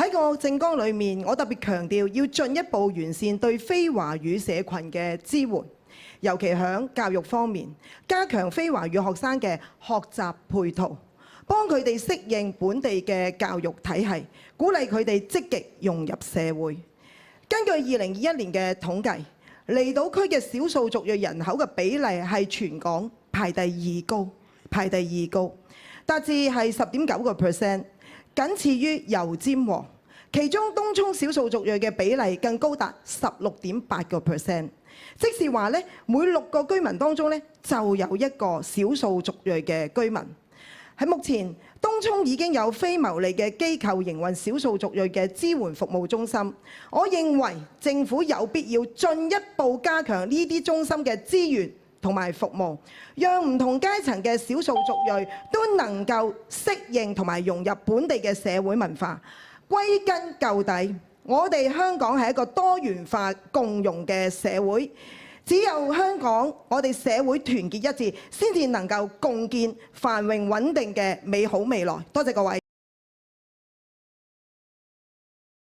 喺個政綱裏面，我特別強調要進一步完善對非華語社群嘅支援，尤其喺教育方面，加強非華語學生嘅學習配套，幫佢哋適應本地嘅教育體系，鼓勵佢哋積極融入社會。根據2021年嘅統計，離島區嘅少數族裔人口嘅比例係全港排第二高，達至係10.9%，僅次於油尖旺。其中東涌少數族裔嘅比例更高達16.8%，即是話咧，每6個居民當中咧就有一個少數族裔嘅居民。喺目前，東涌已經有非牟利嘅機構營運少數族裔嘅支援服務中心。我認為政府有必要進一步加強呢啲中心嘅資源同埋服務，讓唔同階層嘅少數族裔都能夠適應同埋融入本地嘅社會文化。歸根究底，我哋香港係一個多元化共融嘅社會。只有香港，我哋社會團結一致，先至能夠共建繁榮穩定嘅美好未來。多謝各位。